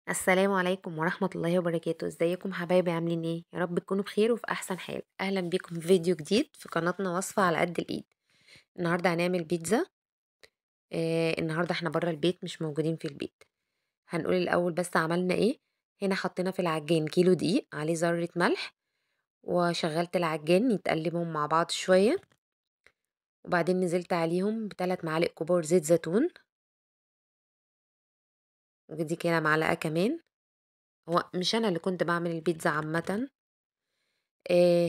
السلام عليكم ورحمة الله وبركاته. ازيكم حبايبي؟ عاملين ايه؟ يا رب تكونوا بخير وفي احسن حال. اهلا بيكم في فيديو جديد في قناتنا وصفة على قد الايد. النهاردة هنعمل بيتزا. النهاردة احنا برا البيت مش موجودين في البيت. هنقول الاول بس عملنا ايه. هنا حطينا في العجان كيلو دقيق عليه ذرة ملح، وشغلت العجان يتقلبهم مع بعض شوية، وبعدين نزلت عليهم ب3 معالق كبار زيت زيتون، ودي كده معلقة كمان. هو مش انا اللي كنت بعمل البيتزا عامة.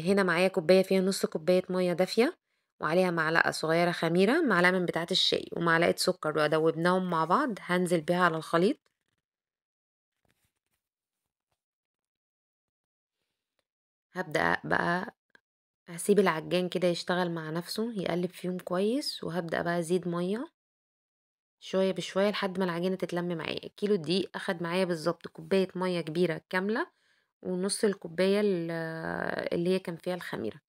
هنا معايا كوباية فيها نص كوباية مية دافية، وعليها معلقة صغيرة خميرة، معلقة من بتاعة الشاي، ومعلقة سكر، ودوبناهم مع بعض. هنزل بيها على الخليط. هبدأ بقى هسيب العجان كده يشتغل مع نفسه يقلب فيهم كويس، وهبدأ بقى ازيد مية شوية بشوية لحد ما العجينة تتلم معايا. كيلو دقيق اخد معايا بالظبط كوباية مية كبيرة كاملة، ونص الكوباية اللي هي كان فيها الخميرة.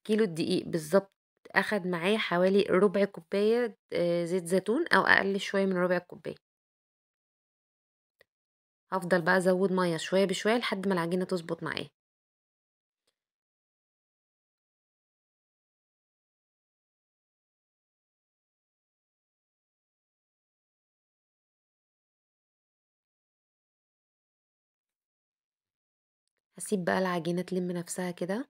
كيلو الدقيق بالظبط اخد معايا حوالي ربع كوباية زيت زيتون، او اقل شوية من ربع كوباية. هفضل بقى ازود مية شوية بشوية لحد ما العجينة تظبط معايا. هسيب بقى العجينة تلم نفسها كده.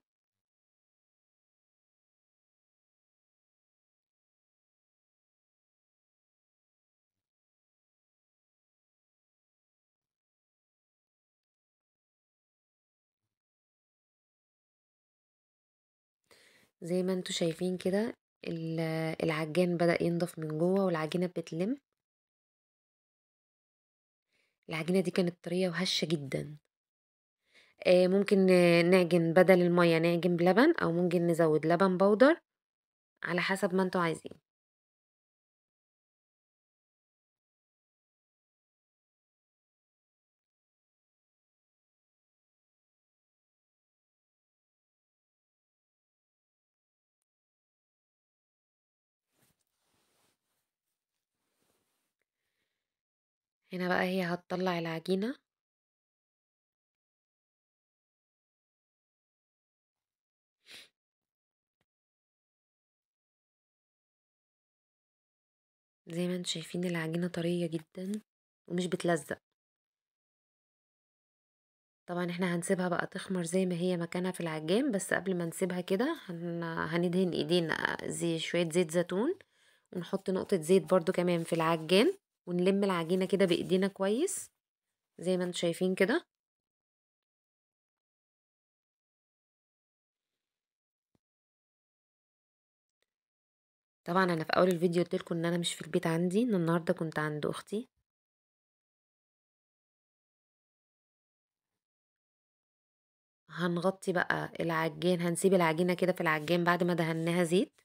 زي ما انتوا شايفين كده، ال- العجان بدأ ينضف من جوه والعجينة بتلم. العجينة دي كانت طرية وهشة جدا. ممكن نعجن بدل المية، نعجن بلبن، او ممكن نزود لبن بودر على حسب ما انتوا عايزين. هنا بقى هي هتطلع العجينة. زي ما انتوا شايفين العجينة طرية جدا ومش بتلزق. طبعا احنا هنسيبها بقى تخمر زي ما هي مكانها في العجان، بس قبل ما نسيبها كده هندهن ايدينا زي شوية زيت زيتون، ونحط نقطة زيت برضو كمان في العجان، ونلم العجينة كده بايدينا كويس زي ما انتوا شايفين كده. طبعا انا في اول الفيديو قلت لكم ان انا مش في البيت عندي، ان النهارده كنت عند اختي. هنغطي بقى العجان، هنسيب العجينة كده في العجان بعد ما دهناها زيت،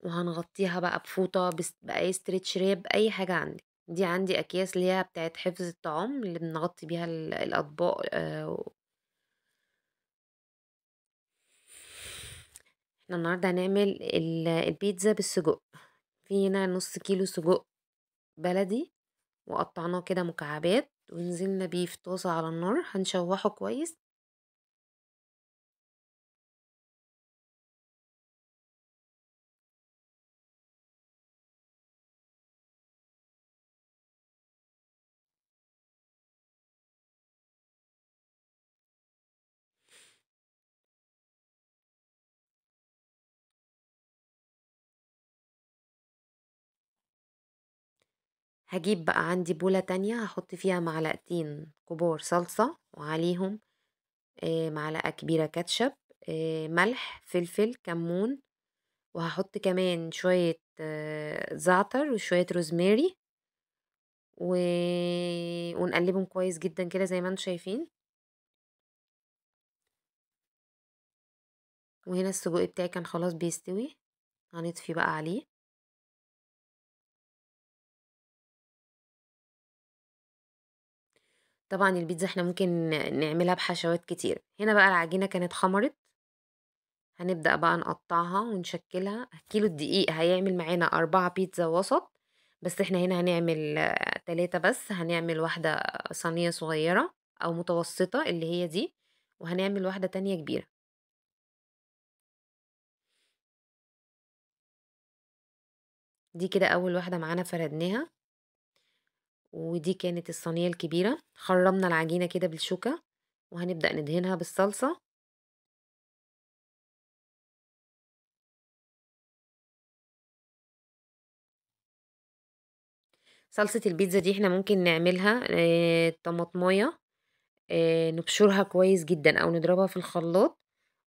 وهنغطيها بقى بفوطة، بأي ستريتش ريب، أي حاجة عندي. دي عندي أكياس اللي هي بتاعت حفظ الطعام اللي بنغطي بيها الأطباق. احنا النهاردة هنعمل البيتزا بالسجق. في هنا نص كيلو سجق بلدي، وقطعناه كده مكعبات، ونزلنا بيه في طاسة على النار هنشوحه كويس. هجيب بقى عندي بولة تانية هحط فيها معلقتين كبار صلصة، وعليهم معلقة كبيرة كاتشب، ملح، فلفل، كمون، وهحط كمان شوية زعتر وشوية روزماري، و... ونقلبهم كويس جدا كده زي ما انتم شايفين. وهنا السجق بتاعي كان خلاص بيستوي، هنطفي بقى عليه. طبعا البيتزا احنا ممكن نعملها بحشوات كتير. هنا بقى العجينة كانت خمرت، هنبدأ بقى نقطعها ونشكلها. كيلو الدقيق هيعمل معانا 4 بيتزا وسط، بس احنا هنا هنعمل 3 بس. هنعمل واحدة صينية صغيرة أو متوسطة اللي هي دي، وهنعمل واحدة تانية كبيرة. دي كده أول واحدة معانا فردناها، ودي كانت الصينية الكبيرة. خرّمنا العجينة كده بالشوكة، وهنبدأ ندهنها بالصلصة. صلصة البيتزا دي إحنا ممكن نعملها طماطماية، نبشرها كويس جدًا أو نضربها في الخلاط،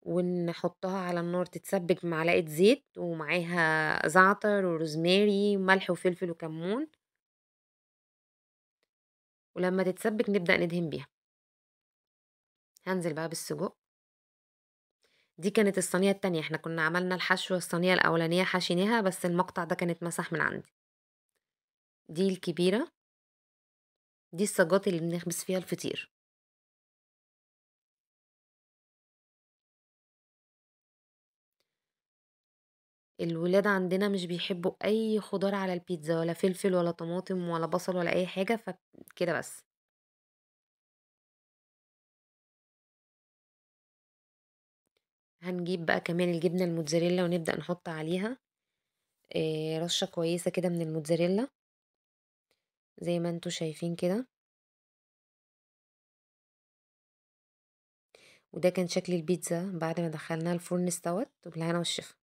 ونحطها على النار تتسبك بمعلقة زيت، ومعاها زعتر وروزماري وملح وفلفل وكمون، ولمّا تتسبك نبدأ ندهن بيها. هانزل بقى بالسجق. دي كانت الصينية التانية، إحنا كنا عملنا الحشو الصينية الأولانية حشيناها، بس المقطع ده كان اتمسح من عندي. دي الكبيرة، دي الصاجات اللي بنخبز فيها الفطير. الولاد عندنا مش بيحبوا أي خضار على البيتزا، ولا فلفل ولا طماطم ولا بصل ولا أي حاجة، فكده بس. هنجيب بقى كمان الجبنة الموتزاريلا ونبدأ نحط عليها رشة كويسة كده من الموتزاريلا زي ما انتوا شايفين كده. وده كان شكل البيتزا بعد ما دخلناها الفرن استوت، وبالهنا والشفا.